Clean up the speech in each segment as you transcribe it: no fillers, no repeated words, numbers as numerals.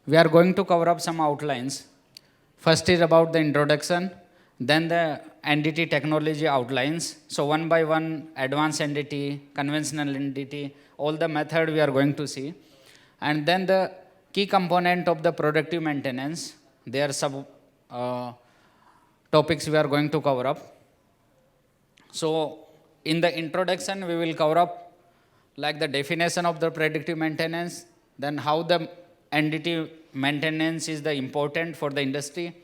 we are going to cover up some outlines. First is about the introduction, then the NDT technology outlines. So one by one, advanced NDT, conventional NDT, all the method we are going to see. And then the key component of the productive maintenance, there are some topics we are going to cover up. So in the introduction, we will cover up like the definition of the predictive maintenance, then how the NDT maintenance is the important for the industry.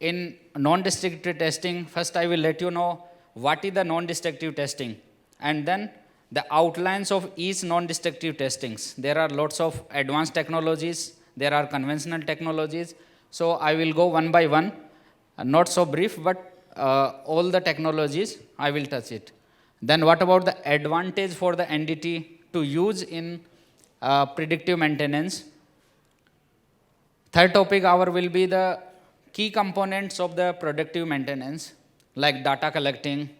In non-destructive testing, first I will let you know what is the non-destructive testing, and then the outlines of each non-destructive testings. There are lots of advanced technologies, there are conventional technologies. So I will go one by one, not so brief, but all the technologies, I will touch it. Then what about the advantage for the NDT to use in predictive maintenance? Third topic our will be the key components of the predictive maintenance, like data collecting,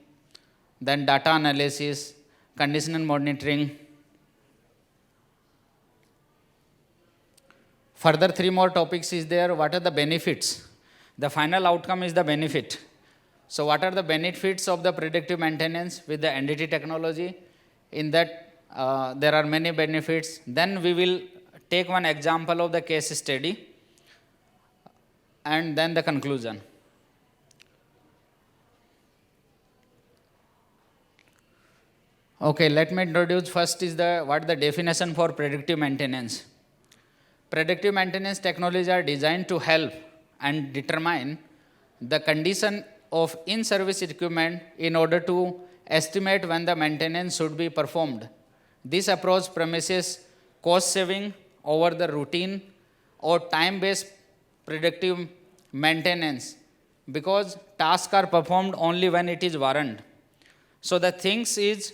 then data analysis, conditional monitoring. Further 3 more topics is there. What are the benefits? The final outcome is the benefit. So what are the benefits of the predictive maintenance with the NDT technology? In that there are many benefits. Then we will take one example of the case study, and then the conclusion. Okay, let me introduce first is what the definition for predictive maintenance. Predictive maintenance technologies are designed to help and determine the condition of in-service equipment in order to estimate when the maintenance should be performed. This approach promises cost saving over the routine or time-based predictive maintenance, because tasks are performed only when it is warranted. So the things is,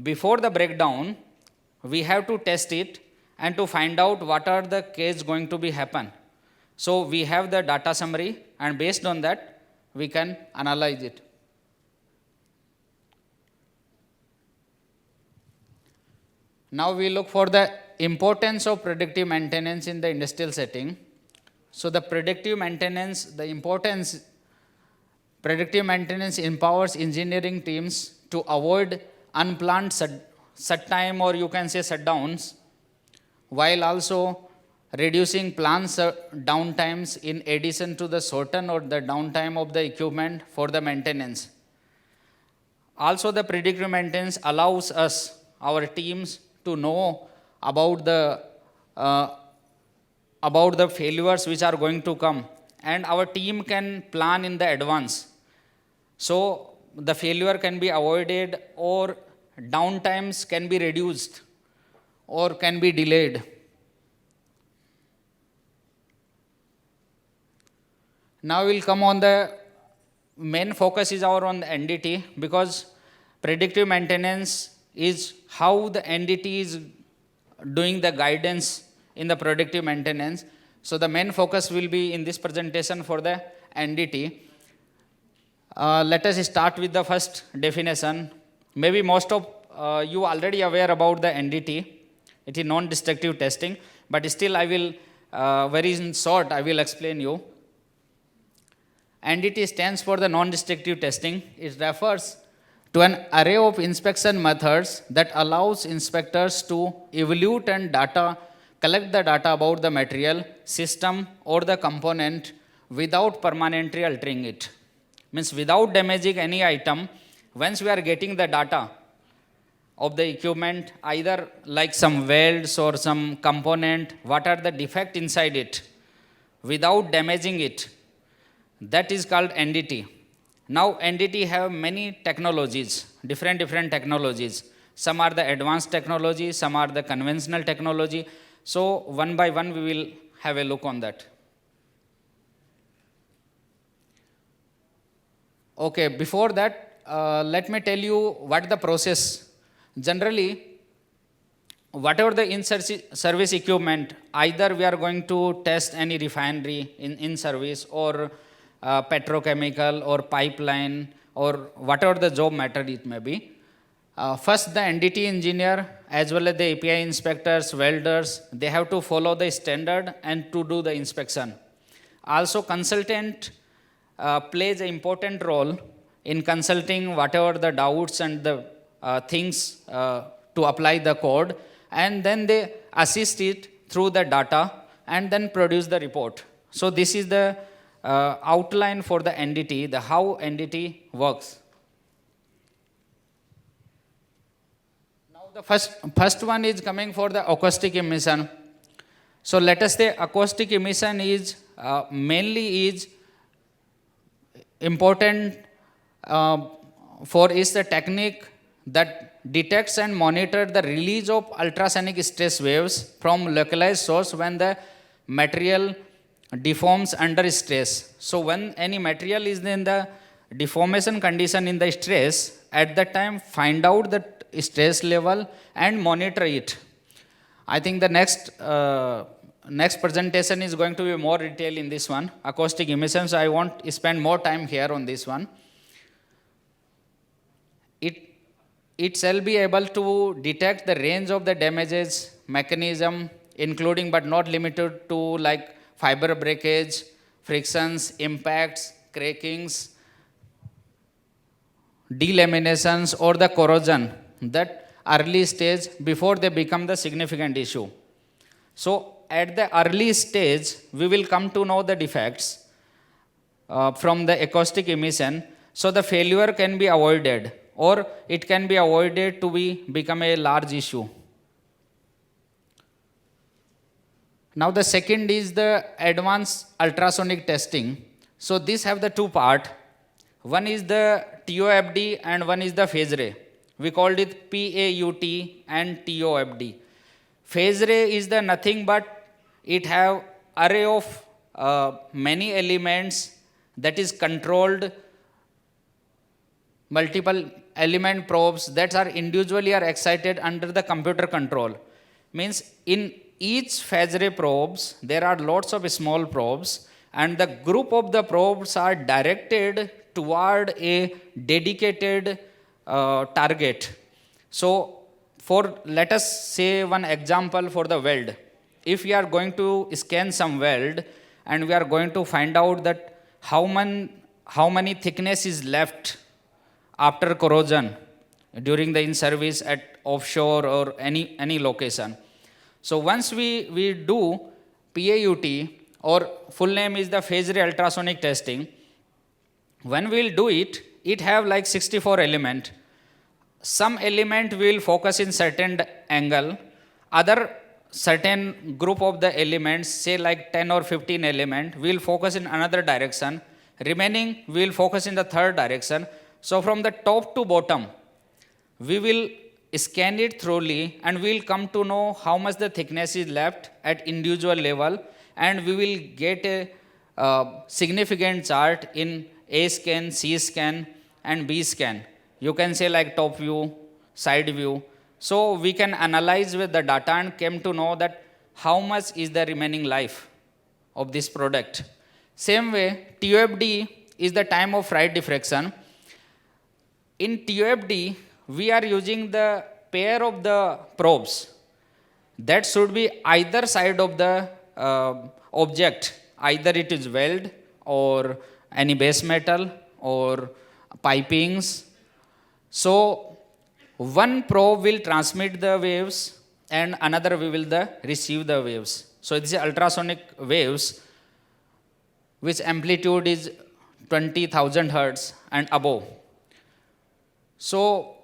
before the breakdown, we have to test it and to find out what are the case going to be happen. So we have the data summary, and based on that, we can analyze it. Now we look for the importance of predictive maintenance in the industrial setting. So the predictive maintenance, the importance, predictive maintenance empowers engineering teams to avoid unplanned shut time, or you can say shutdowns, while also reducing planned downtimes in addition to the shorten or the downtime of the equipment for the maintenance. Also the predictive maintenance allows us, our teams, to know about the failures which are going to come, and our team can plan in the advance. So the failure can be avoided, or downtimes can be reduced or can be delayed. Now we'll come on the main focus is on the NDT, because predictive maintenance is how the NDT is doing the guidance in the predictive maintenance. So the main focus will be in this presentation for the NDT. Let us start with the first definition. Maybe most of you already aware about the NDT. It is non-destructive testing, but still I will, very in short, I will explain you. NDT stands for the non-destructive testing. It refers to an array of inspection methods that allows inspectors to evaluate and collect the data about the material, system, or the component without permanently altering it. Means without damaging any item. Once we are getting the data of the equipment, either like some welds or some component, what are the defect inside it, without damaging it, that is called NDT. Now NDT have many technologies, different technologies. Some are the advanced technology, some are the conventional technology. So one by one we will have a look on that. Okay, before that, let me tell you what the process. Generally, whatever the in-service equipment, either we are going to test any refinery in service, or petrochemical or pipeline, or whatever the job matter it may be. First, the NDT engineer as well as the API inspectors, welders, they have to follow the standard and to do the inspection. Also, consultant plays an important role in consulting whatever the doubts and the things to apply the code, and then they assist it through the data and then produce the report. So this is the outline for the NDT, the how NDT works. Now the first one is coming for the acoustic emission. So let us say acoustic emission is mainly is important for is the technique that detects and monitors the release of ultrasonic stress waves from localized source when the material deforms under stress. So when any material is in the deformation condition in the stress, at that time find out the stress level and monitor it. I think the next presentation is going to be more detailed in this one, acoustic emissions. I won't spend more time here on this one. It shall be able to detect the range of the damages mechanism, including but not limited to like fiber breakage, frictions, impacts, crackings, delaminations, or the corrosion, that early stage before they become the significant issue. So at the early stage, we will come to know the defects from the acoustic emission, so the failure can be avoided, or it can be avoided to become a large issue. Now the second is the advanced ultrasonic testing. So these have the two parts. One is the TOFD and one is the phase ray. We called it PAUT and TOFD. Phase ray is the nothing but it have array of many elements that is controlled, multiple element probes that are individually are excited under the computer control. Means in each phase ray probes, there are lots of small probes, and the group of the probes are directed toward a dedicated target. So for, let us say one example for the weld. If we are going to scan some weld and we are going to find out that how many thickness is left after corrosion during the in-service at offshore or any location. So once we do PAUT, or full name is the phase ray ultrasonic testing, when we will do it, it have like 64 element. Some element will focus in certain angle, other certain group of the elements, say like 10 or 15 element, will focus in another direction, remaining will focus in the third direction. So from the top to bottom, we will scan it thoroughly and we will come to know how much the thickness is left at individual level, and we will get a significant chart in A scan, C scan and B scan. You can say like top view, side view. So we can analyze with the data and came to know that how much is the remaining life of this product. Same way, TOFD is the time of right diffraction. In TOFD, we are using the pair of the probes that should be either side of the object, either it is weld or any base metal or pipings. So one probe will transmit the waves and another will receive the waves. So these are ultrasonic waves which amplitude is 20,000 hertz and above. So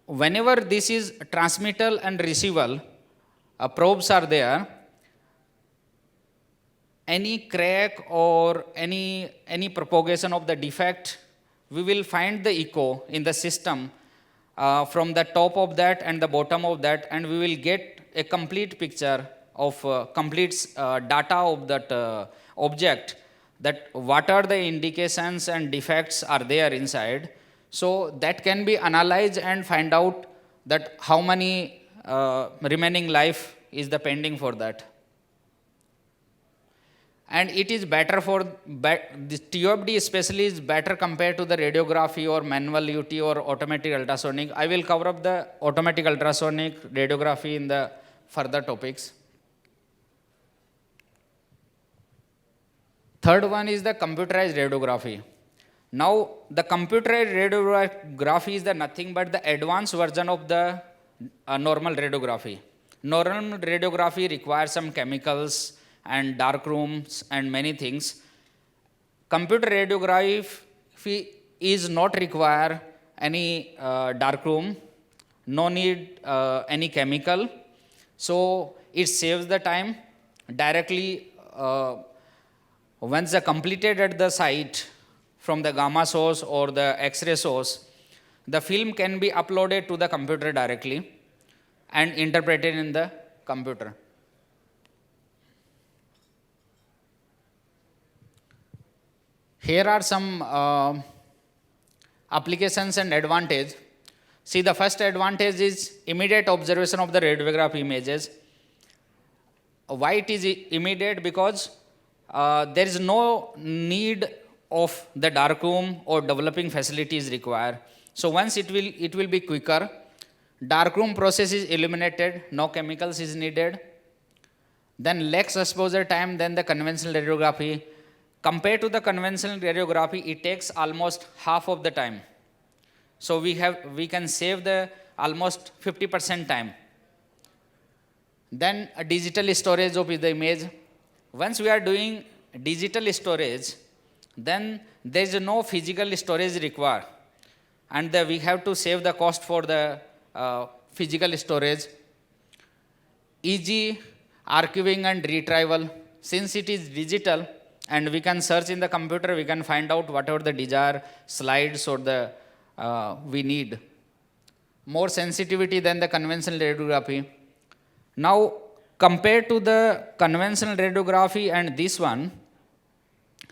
whenever this is transmittal and receival, probes are there, any crack or any propagation of the defect, we will find the echo in the system from the top of that and the bottom of that, and we will get a complete picture of complete data of that object, that what are the indications and defects are there inside. So that can be analyzed and find out that how many remaining life is the pending for that. And it is better for, the TOFD especially is better compared to the radiography or manual UT or automatic ultrasonic. I will cover up the automatic ultrasonic radiography in the further topics. Third one is the computerized radiography. Now, the computerized radiography is the nothing but the advanced version of the normal radiography. Normal radiography requires some chemicals and dark rooms and many things. Computer radiography is not require any dark room, no need any chemical. So it saves the time directly. Once completed at the site from the gamma source or the X-ray source, the film can be uploaded to the computer directly and interpreted in the computer. Here are some applications and advantage. See, the first advantage is immediate observation of the radiograph images. Why it is immediate? Because there is no need of the darkroom or developing facilities required. So once it will be quicker. Darkroom process is eliminated, no chemicals is needed. Then less exposure time than the conventional radiography. Compared to the conventional radiography, it takes almost half of the time. So we can save the almost 50% time. Then a digital storage of the image. Once we are doing digital storage, then there is no physical storage required. And we have to save the cost for the physical storage. Easy archiving and retrieval. Since it is digital and we can search in the computer, we can find out whatever the desired slides or the we need. More sensitivity than the conventional radiography. Now, compared to the conventional radiography and this one,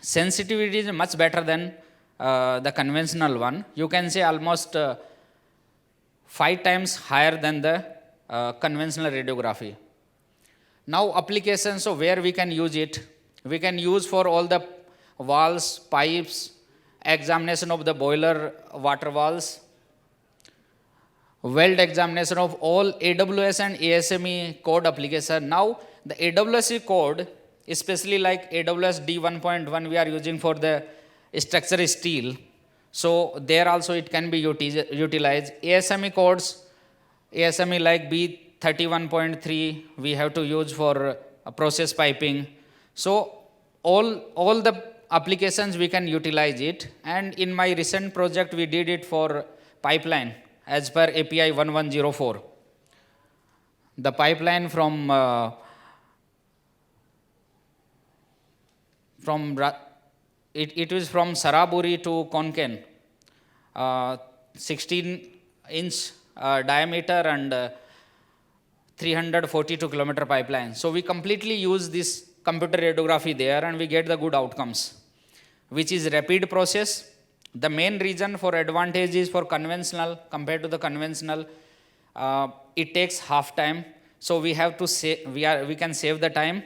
sensitivity is much better than the conventional one. You can say almost 5 times higher than the conventional radiography. Now, applications of where we can use it. We can use for all the valves, pipes, examination of the boiler water valves, weld examination of all AWS and ASME code application. Now, the AWS code, especially like AWS D1.1, we are using for the structure steel. So there also it can be utilized. ASME codes, ASME like B31.3, we have to use for process piping. So all the applications we can utilize it. And in my recent project, we did it for pipeline as per API 1104. The pipeline from it is from Saraburi to Konkan, 16-inch diameter and 342 kilometer pipeline. So we completely use this computer radiography there and we get the good outcomes, which is rapid process. The main reason for advantage is for conventional, compared to the conventional, it takes half time. So we have to say, we can save the time.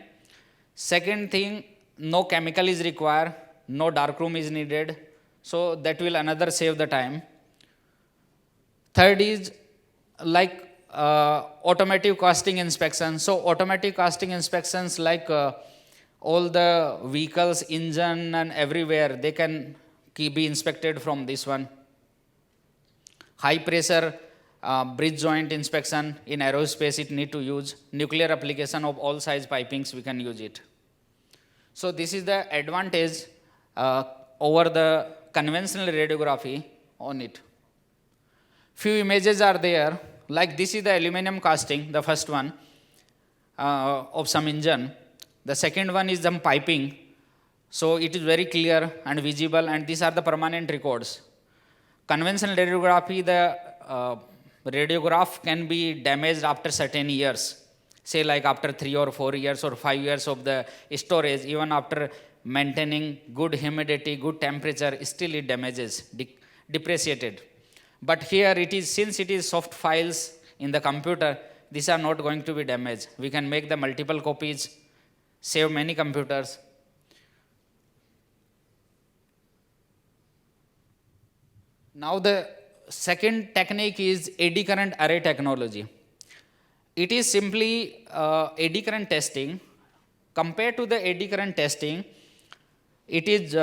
Second thing, no chemical is required, no darkroom is needed. So that will another save the time. Third is like automatic casting inspection. So automatic casting inspections like all the vehicles, engine and everywhere, they can be inspected from this one. High pressure bridge joint inspection in aerospace, it need to use. Nuclear application of all size pipings, we can use it. So this is the advantage over the conventional radiography on it. Few images are there, like this is the aluminum casting, the first one of some engine. The second one is some piping. So it is very clear and visible, and these are the permanent records. Conventional radiography, the radiograph can be damaged after certain years. Say like after 3 or 4 years or 5 years of the storage, even after maintaining good humidity, good temperature, still it damages, depreciated. But here it is, since it is soft files in the computer, these are not going to be damaged. We can make the multiple copies, save many computers. Now the second technique is eddy current array technology. It is simply eddy current testing. Compared to the eddy current testing, it is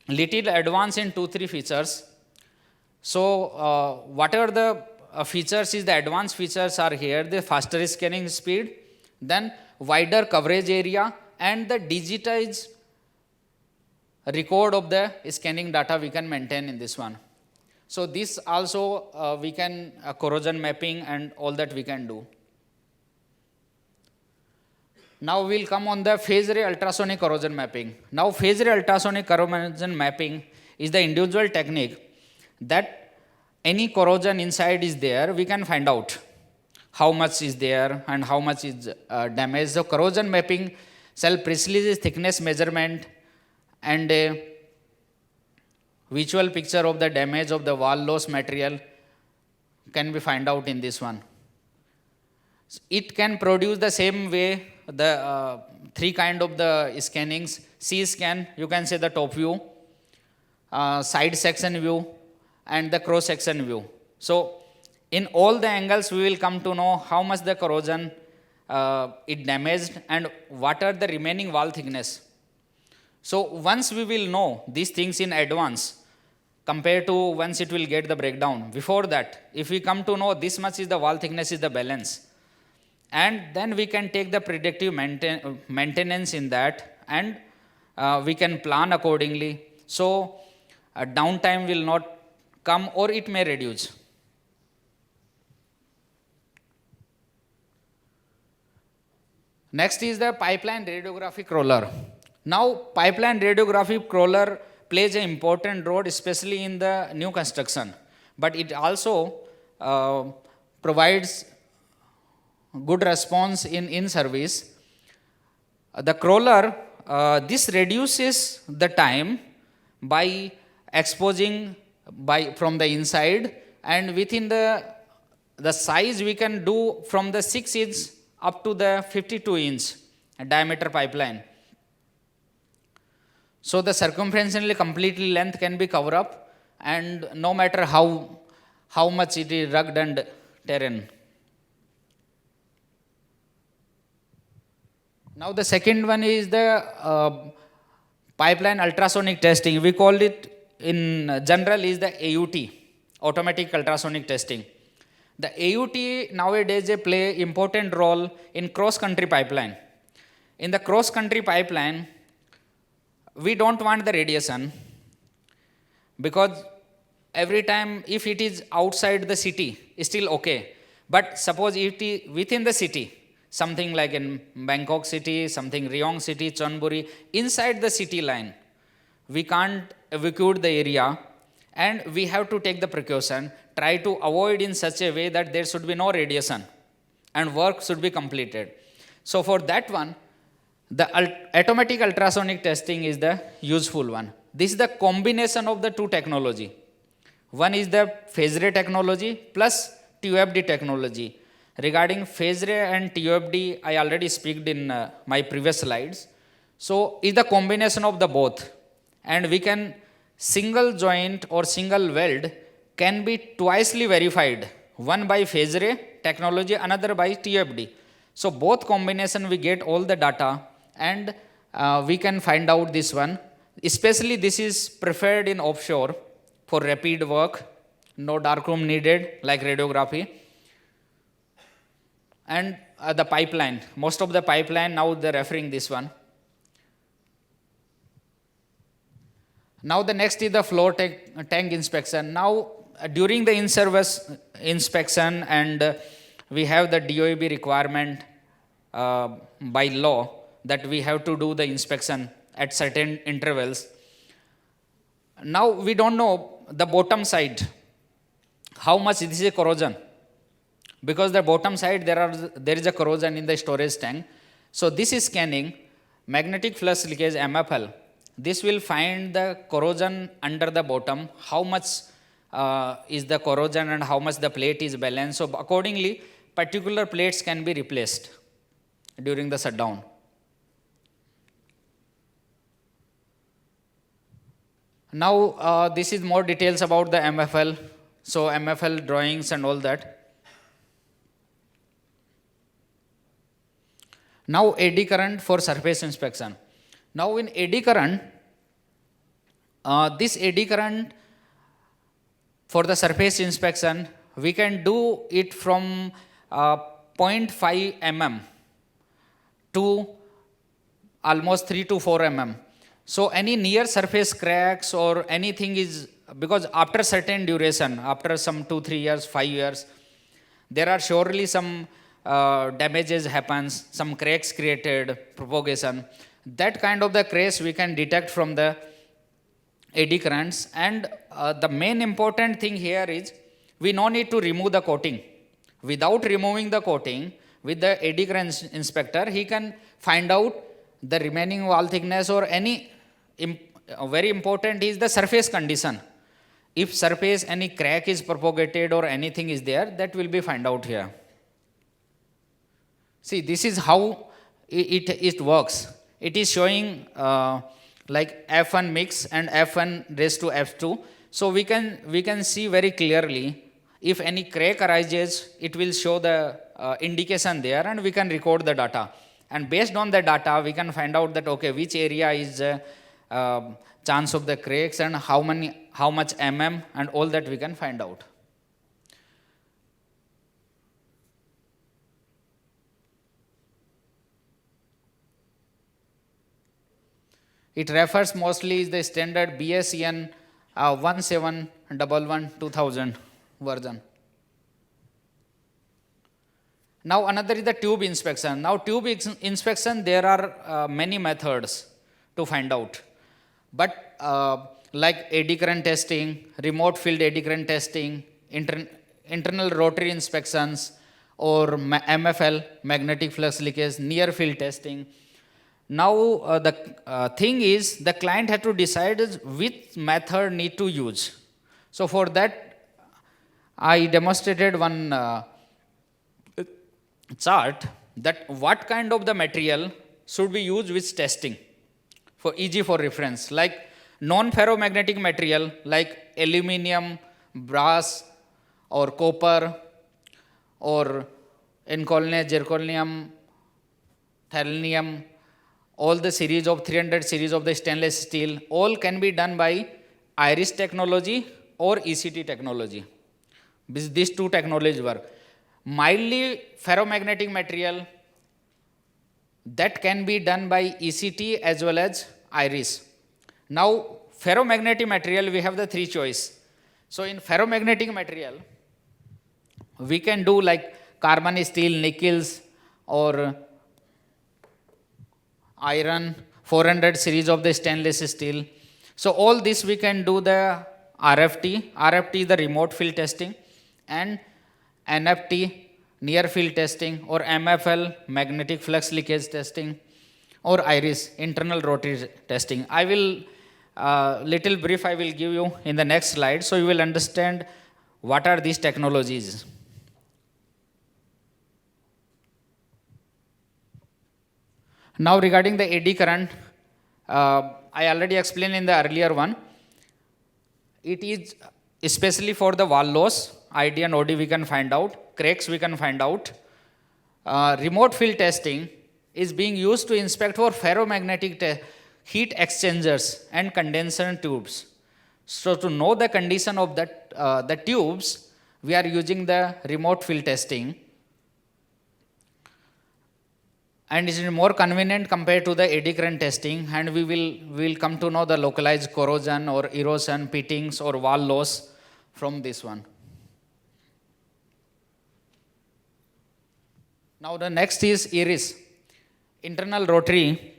little advanced in 2-3 features. So whatever the features is, the advanced features are here, the faster scanning speed, then wider coverage area, and the digitized record of the scanning data we can maintain in this one. So this also we can corrosion mapping and all that we can do. Now we'll come on the phase ray ultrasonic corrosion mapping. Now phase ray ultrasonic corrosion mapping is the individual technique that any corrosion inside is there, we can find out how much is there and how much is damaged. So corrosion mapping shall precisely thickness measurement and a visual picture of the damage of the wall loss material can be find out in this one. It can produce the same way the 3 kind of the scannings. C scan, you can say the top view, side section view, and the cross section view. So in all the angles we will come to know how much the corrosion it damaged and what are the remaining wall thickness. So once we will know these things in advance compared to once it will get the breakdown, before that if we come to know this much is the wall thickness is the balance, and then we can take the predictive maintenance in that, and we can plan accordingly. So downtime will not come or it may reduce. Next is the pipeline radiographic roller. Now pipeline radiographic roller plays an important role, especially in the new construction, but it also provides good response in service. The crawler, this reduces the time by exposing from the inside, and within the size we can do from the 6 inch up to the 52 inch diameter pipeline. So the circumferentially completely length can be covered up, and no matter how much it is rugged and terrain. Now the second one is the pipeline ultrasonic testing. We call it in general is the AUT, automatic ultrasonic testing. The AUT nowadays play important role in cross-country pipeline. In the cross-country pipeline, we don't want the radiation, because every time if it is outside the city, it's still okay. But suppose if it is within the city, something like in Bangkok city, something Rayong city, Chonburi, inside the city line, we can't evacuate the area, and we have to take the precaution, try to avoid in such a way that there should be no radiation and work should be completed. So for that one, the automatic ultrasonic testing is the useful one. This is the combination of the two technology. One is the phase ray technology plus TOFD technology. Regarding phase ray and TOFD, I already spoke in my previous slides. So is the combination of the both, and we can single joint or single weld can be twicely verified, one by phase ray technology, another by TOFD. So both combination we get all the data, and we can find out this one. Especially this is preferred in offshore for rapid work, no darkroom needed like radiography. And the pipeline, most of the pipeline now they're referring this one. Now the next is the floor tank inspection. Now during the in-service inspection, and we have the DOEB requirement by law that we have to do the inspection at certain intervals. Now we don't know the bottom side, how much this is a corrosion, because the bottom side there is a corrosion in the storage tank. So this is scanning, magnetic flux leakage MFL. This will find the corrosion under the bottom, how much is the corrosion and how much the plate is balanced. So accordingly, particular plates can be replaced during the shutdown. Now, this is more details about the MFL. So, MFL drawings and all that. Now, AD current for surface inspection. Now, in AD current, this AD current for the surface inspection, we can do it from 0.5 mm to almost 3 to 4 mm. So any near surface cracks or anything is, because after certain duration, after some 2-3 years, 5 years, there are surely some damages happens, some cracks created, propagation. That kind of the cracks we can detect from the AD currents. And the main important thing here is we no need to remove the coating. Without removing the coating, with the AD current inspector, he can find out the remaining wall thickness or any, very important is the surface condition. If surface any crack is propagated or anything is there, that will be find out here. See, this is how it works. It is showing like F1 mix and F1 raised to F2. So we can see very clearly if any crack arises, it will show the indication there and we can record the data. And based on the data, we can find out that, okay, which area is chance of the cracks and how much mm and all that we can find out. It refers mostly is the standard BSEN 1711-2000 version. Now another is the tube inspection. Now tube inspection, there are many methods to find out. But like AD current testing, remote field AD current testing, internal rotary inspections, or MFL, magnetic flux linkage, near field testing. Now the thing is the client had to decide which method need to use. So for that I demonstrated one chart that what kind of the material should be used with testing for easy for reference, like non-ferromagnetic material like aluminium, brass or copper or zirconium, thallium, all the series of 300 series of the stainless steel, all can be done by iris technology or ECT technology. These two technologies work. Mildly ferromagnetic material, that can be done by ECT as well as iris. Now ferromagnetic material, we have the three choice. So in ferromagnetic material, we can do like carbon steel, nickels or iron, 400 series of the stainless steel. So all this we can do the RFT. RFT is the remote field testing, and NFT, near field testing, or MFL, magnetic flux linkage testing, or IRIS, internal rotary testing. I will, little brief I will give you in the next slide, so you will understand what are these technologies. Now regarding the AD current, I already explained in the earlier one. It is especially for the wall loss, ID and OD we can find out, cracks we can find out. Remote field testing is being used to inspect for ferromagnetic heat exchangers and condenser tubes. So to know the condition of that, the tubes, we are using the remote field testing. And it is more convenient compared to the AD current testing, and we will come to know the localized corrosion or erosion, pittings or wall loss from this one. Now the next is IRIS, internal rotary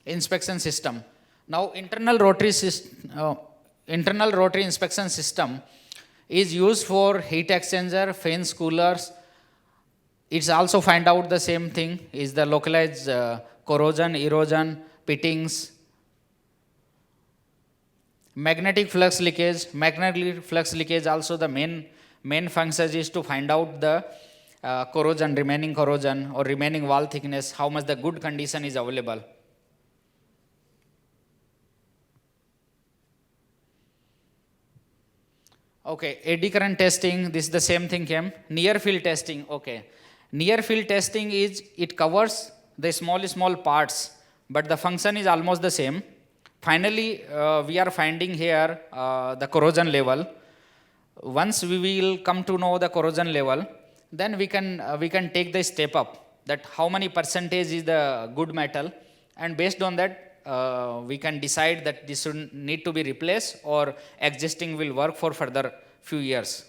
inspection system. Now internal rotary inspection system is used for heat exchanger, fans, coolers. It's also find out the same thing, is the localized corrosion, erosion, pittings. Magnetic flux leakage. Magnetic flux leakage also the main function is to find out the corrosion, remaining corrosion or remaining wall thickness, how much the good condition is available. Okay, eddy current testing, this is the same thing came. Near field testing, okay. Near field testing is, it covers the small parts, but the function is almost the same. Finally, we are finding here the corrosion level. Once we will come to know the corrosion level, then we can take the step up, that how many percentage is the good metal, and based on that, we can decide that this should need to be replaced or existing will work for further few years.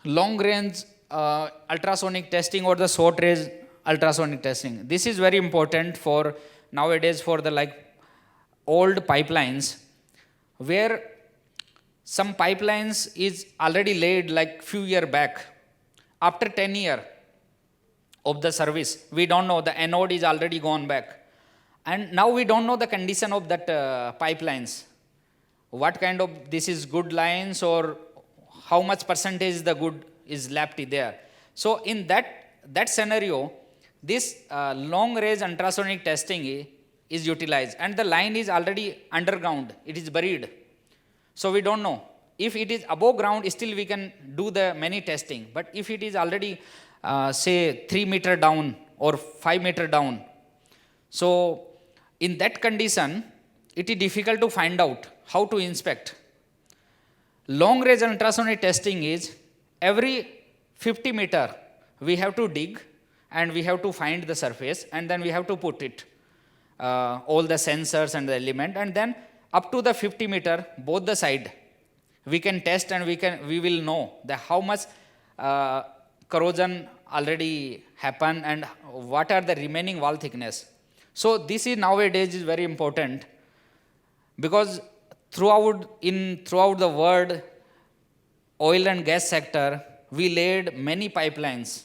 Long range ultrasonic testing or the short range ultrasonic testing. This is very important for nowadays for the like old pipelines, where some pipelines is already laid like few year back. After 10 year of the service, we don't know, the anode is already gone back. And now we don't know the condition of that pipelines. What kind of, this is good lines or how much percentage the good is left there. So in that scenario, this long range ultrasonic testing is utilized, and the line is already underground, it is buried. So we don't know. If it is above ground, still we can do the many testing. But if it is already say 3 meter down or 5 meter down, so in that condition, it is difficult to find out how to inspect. Long range ultrasonic testing is every 50 meter we have to dig and we have to find the surface, and then we have to put it, all the sensors and the element, and then up to the 50 meter, both the side, we can test and we will know that how much corrosion already happened and what are the remaining wall thickness. So this is nowadays is very important, because throughout the world, oil and gas sector, we laid many pipelines.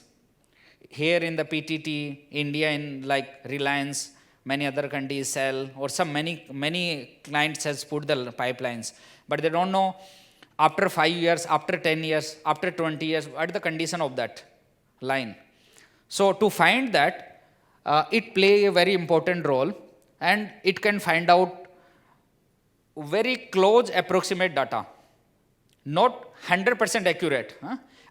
Here in the PTT, India in like Reliance, many other countries sell, or some many clients has put the pipelines, but they don't know after 5 years, after 10 years, after 20 years, what is the condition of that line. So to find that, it play a very important role, and it can find out very close approximate data, not 100% accurate.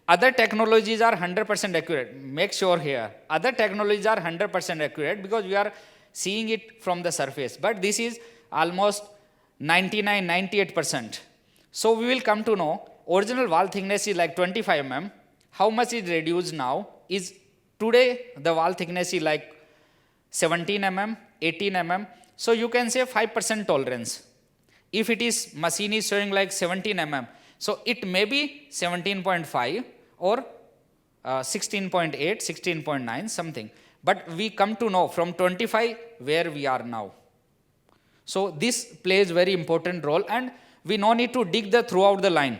Other technologies are 100% accurate. Make sure here, other technologies are 100% accurate because we are seeing it from the surface. But this is almost 99, 98%. So we will come to know original wall thickness is like 25 mm. How much is reduced now is today the wall thickness is like 17 mm, 18 mm. So you can say 5% tolerance. If it is machine is showing like 17 mm, so it may be 17.5 or 16.8, 16.9 something. But we come to know from 25 where we are now. So this plays very important role, and we no need to dig throughout the line.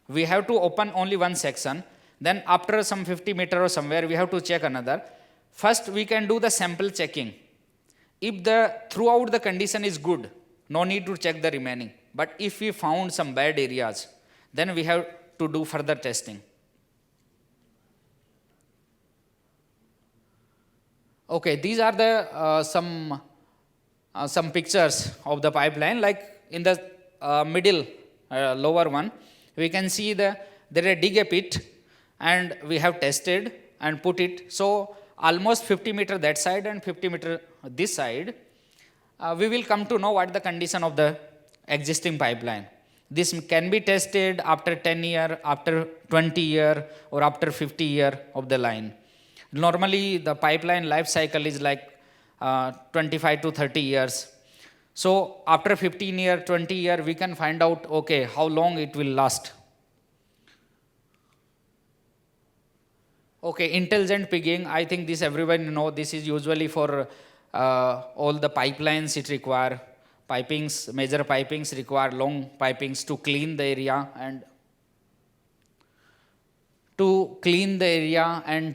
We have to open only one section. Then after some 50 meter or somewhere, we have to check another. First, we can do the sample checking. If the throughout the condition is good, no need to check the remaining. But if we found some bad areas, then we have to do further testing. Okay, these are the some pictures of the pipeline. Like in the middle, lower one, we can see there is dig a pit, and we have tested and put it. So almost 50 meter that side and 50 meter this side, we will come to know what the condition of the existing pipeline. This can be tested after 10 year, after 20 year, or after 50 year of the line. Normally, the pipeline life cycle is like 25 to 30 years. So after 15 year, 20 year, we can find out, okay, how long it will last. Okay, intelligent pigging, I think this everyone know, this is usually for all the pipelines it require. Pipings, major pipings require long pipings to clean the area and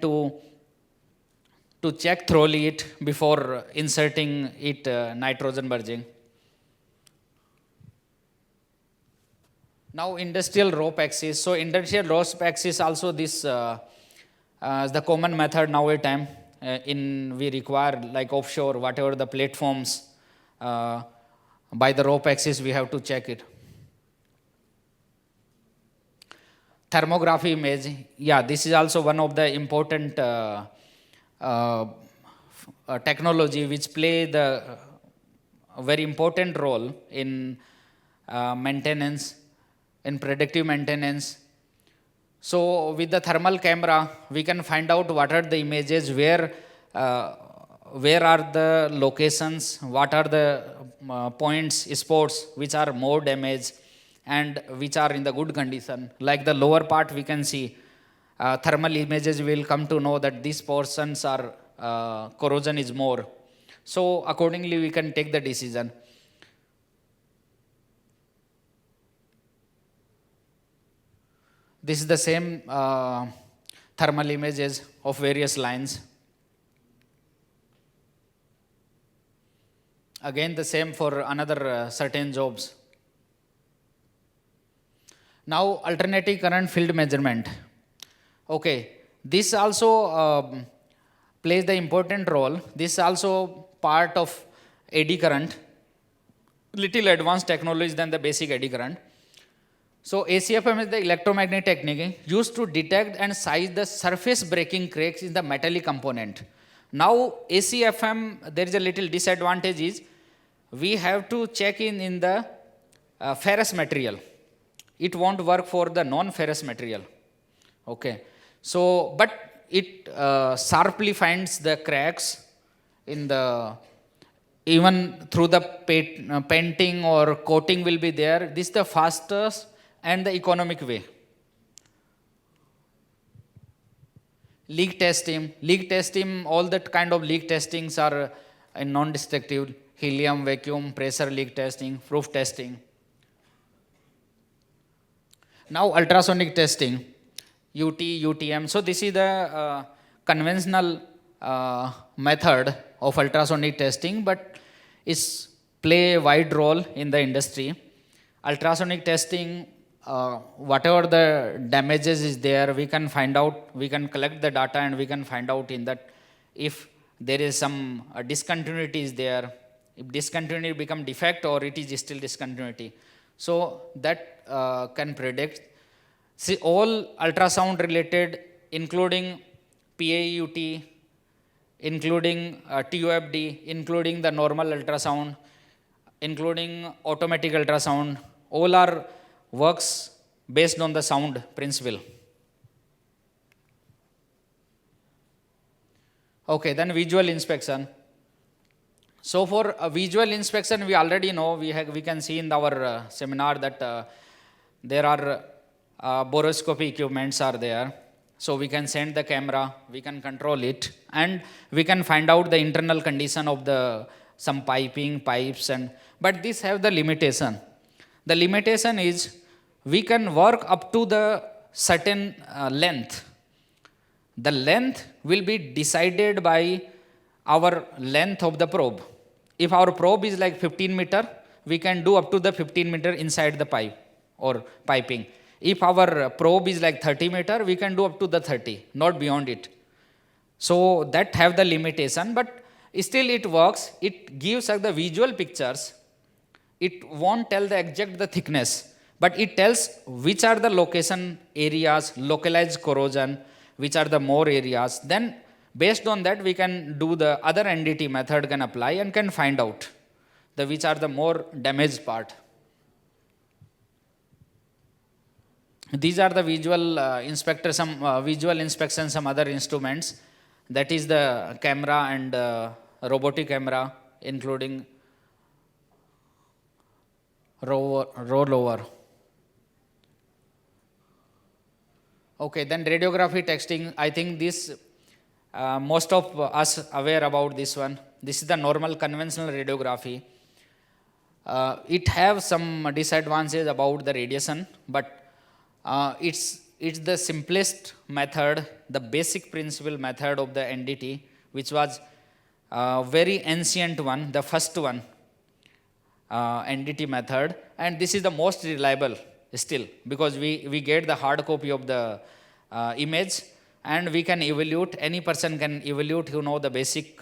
to check thoroughly it before inserting it nitrogen burging. Now industrial rope axis. So industrial rope axis also this is the common method now a time we require like offshore whatever the platforms by the rope axis we have to check it. thermography image, yeah, this is also one of the important technology which play the very important role in maintenance, in predictive maintenance. So with the thermal camera, we can find out what are the images, where are the locations, what are the points, spots which are more damaged and which are in the good condition. Like the lower part, we can see thermal images will come to know that these portions are corrosion is more. So accordingly, we can take the decision. This is the same thermal images of various lines. Again, the same for another certain jobs. Now, alternating current field measurement. Okay, this also plays the important role. This is also part of eddy current, little advanced technology than the basic eddy current. So ACFM is the electromagnetic technique used to detect and size the surface breaking cracks in the metallic component. Now ACFM, there is a little disadvantage is, we have to check in the ferrous material. It won't work for the non-ferrous material. Okay. So, but it sharply finds the cracks in the, even through the painting or coating will be there. This is the fastest and the economic way. Leak testing, all that kind of leak testings are in non-destructive, helium, vacuum, pressure leak testing, proof testing. Now ultrasonic testing, UT, UTM. So this is the conventional method of ultrasonic testing, but it's play a wide role in the industry. Ultrasonic testing, whatever the damages is there, we can find out, we can collect the data and we can find out in that if there is some discontinuity is there, if discontinuity become defect or it is still discontinuity. So that can predict. See, all ultrasound related, including PAUT, including TOFD, including the normal ultrasound, including automatic ultrasound, all are works based on the sound principle. Okay, then visual inspection. So for visual inspection, we already know, we can see in our seminar that there are borescopy equipments are there. So we can send the camera, we can control it, and we can find out the internal condition of the some pipes, and but this have the limitation. The limitation is we can work up to the certain length. The length will be decided by our length of the probe. If our probe is like 15 meter, we can do up to the 15 meter inside the pipe or piping. If our probe is like 30 meter, we can do up to the 30, not beyond it. So that have the limitation, but still it works. It gives us the visual pictures. It won't tell the exact the thickness, but it tells which are the location areas, localized corrosion, which are the more areas. Then based on that, we can do the other NDT method can apply and can find out the which are the more damaged part. These are the visual inspector, some visual inspection, some other instruments. That is the camera and robotic camera, including rollover. Okay, then radiography texting. I think this most of us aware about this one. This is the normal conventional radiography. It have some disadvantages about the radiation, but it's the simplest method, the basic principle method of the NDT, which was very ancient one, the first one, NDT method, and this is the most reliable still, because we get the hard copy of the image, and we can evaluate, any person can evaluate who know the basic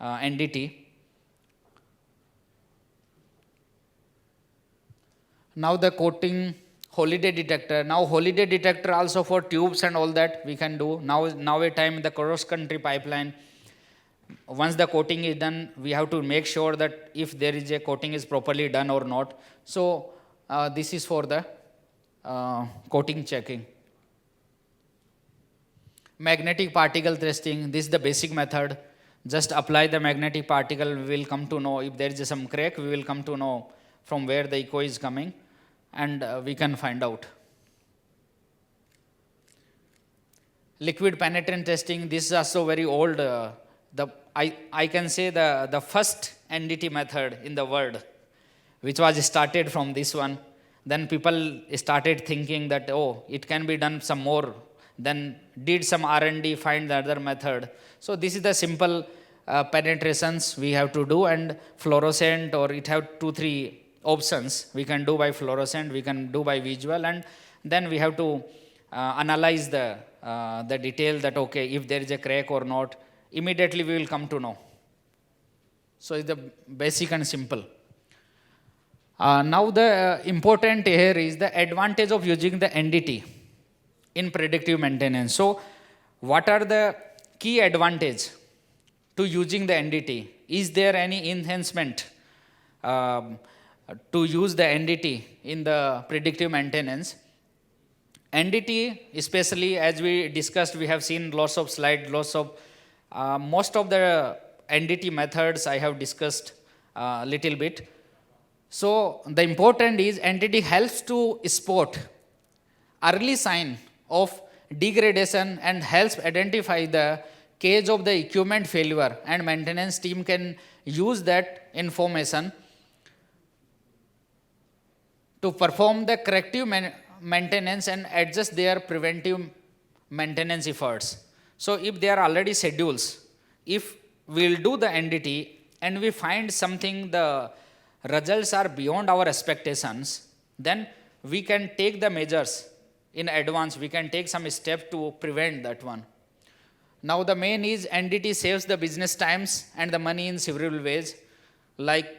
NDT. Now the coating, holiday detector. Now holiday detector also for tubes and all that we can do. Now a time the cross country pipeline, once the coating is done, we have to make sure that if there is a coating is properly done or not. So this is for the coating checking. Magnetic particle testing, this is the basic method. Just apply the magnetic particle, we will come to know if there is some crack, we will come to know from where the echo is coming, and we can find out. Liquid penetrant testing, this is also very old. I can say the first NDT method in the world, which was started from this one. Then people started thinking that, oh, it can be done some more. Then did some R&D, find the other method. So this is the simple penetrations we have to do, and fluorescent, or it have 2-3 options. We can do by fluorescent, we can do by visual, and then we have to analyze the detail that, okay, if there is a crack or not, immediately we will come to know. So it's the basic and simple. Now the important here is the advantage of using the NDT in predictive maintenance. So what are the key advantage to using the NDT? Is there any enhancement to use the NDT in the predictive maintenance? NDT, especially as we discussed, we have seen lots of slides, lots of most of the NDT methods I have discussed a little bit. So the important is NDT helps to spot early sign of degradation and helps identify the cause of the equipment failure, and maintenance team can use that information to perform the corrective maintenance and adjust their preventive maintenance efforts. So if there are already schedules, if we will do the NDT and we find something, the results are beyond our expectations, then we can take the measures in advance, we can take some step to prevent that one. Now the main is NDT saves the business times and the money in several ways, like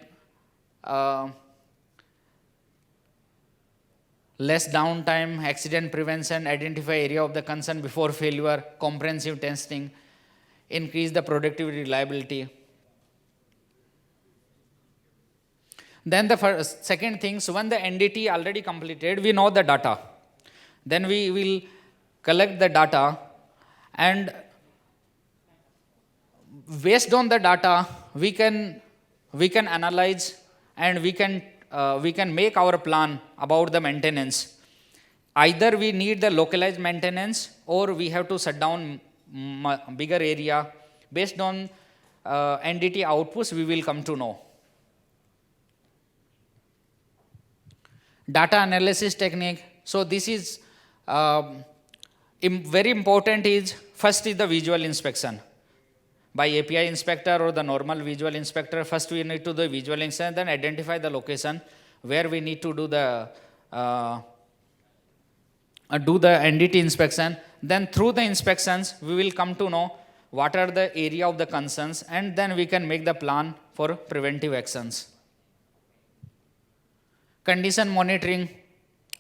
less downtime, accident prevention, identify area of the concern before failure, comprehensive testing, increase the productivity reliability. Then the second thing, so when the NDT already completed, we know the data. Then we will collect the data, and based on the data, we can analyze, and we can make our plan about the maintenance. Either we need the localized maintenance, or we have to shut down bigger area. Based on NDT outputs, we will come to know. Data analysis technique. So this is very important. Is first is the visual inspection by API inspector or the normal visual inspector. First we need to do the visual inspection, then identify the location where we need to do the NDT inspection. Then through the inspections, we will come to know what are the area of the concerns, and then we can make the plan for preventive actions. Condition monitoring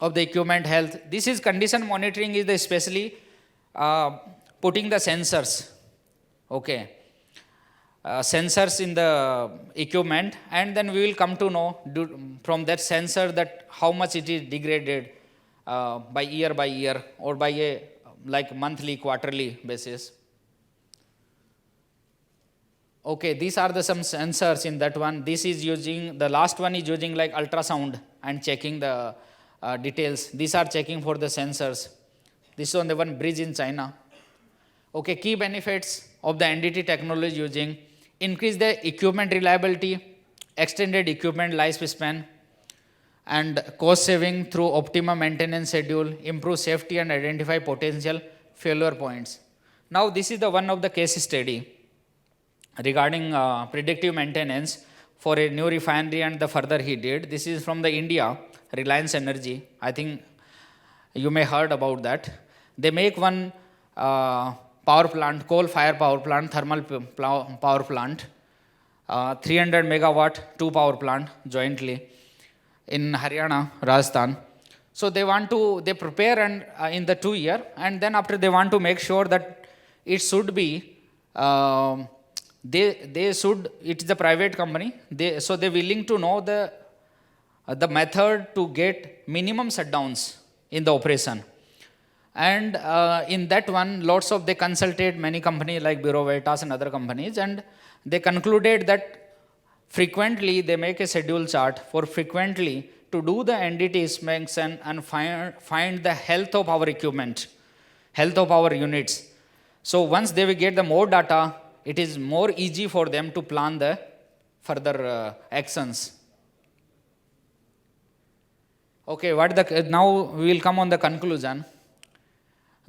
of the equipment health. This is condition monitoring is especially putting the sensors, okay, sensors in the equipment, and then we will come to know from that sensor that how much it is degraded by year or by a like monthly, quarterly basis. Okay, these are the some sensors in that one. This is using, the last one is using like ultrasound and checking the details. These are checking for the sensors. This is on the one bridge in China. Okay, key benefits of the NDT technology using: increase the equipment reliability, extended equipment lifespan, and cost saving through optimum maintenance schedule, improve safety and identify potential failure points. Now this is the one of the case study regarding predictive maintenance for a new refinery, and the further he did. This is from the India, Reliance Energy. I think you may heard about that. They make one power plant, coal fire power plant, thermal power plant, 300 megawatt, 2 power plant jointly in Haryana, Rajasthan. So they prepare and in the 2 year, and then after they want to make sure that it should be, they should, it's the private company, so they're willing to know the method to get minimum shutdowns in the operation. And in that one, they consulted many companies like Bureau Veritas and other companies, and they concluded that frequently they make a schedule chart for frequently to do the NDT inspection and find the health of our equipment, health of our units. So once they will get the more data, it is more easy for them to plan the further actions. Okay, now we will come on the conclusion.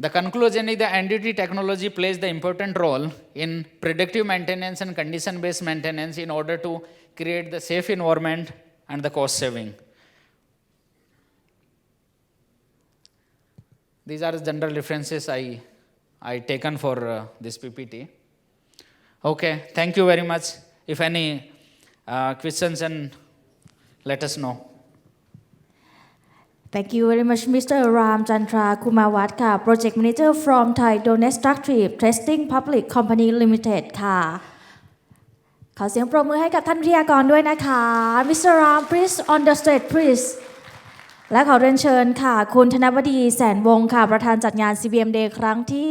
The conclusion is the NDT technology plays the important role in predictive maintenance and condition-based maintenance in order to create the safe environment and the cost saving. These are the general references I taken for this PPT. Okay, thank you very much. If any questions, and let us know. Thank you very much, Mr. Ram Chandra Kumawat ค่ะ Project Manager from Thai Nondestructive Testing Public Company Limited ค่ะ ขอเสียงปรบมือให้กับท่านวิทยากรด้วยนะคะ Mr. Ram please on the stage please และขอเรียนเชิญค่ะคุณธนวดีแสนวงศ์ค่ะประธานจัดงาน CBM Day ครั้งที่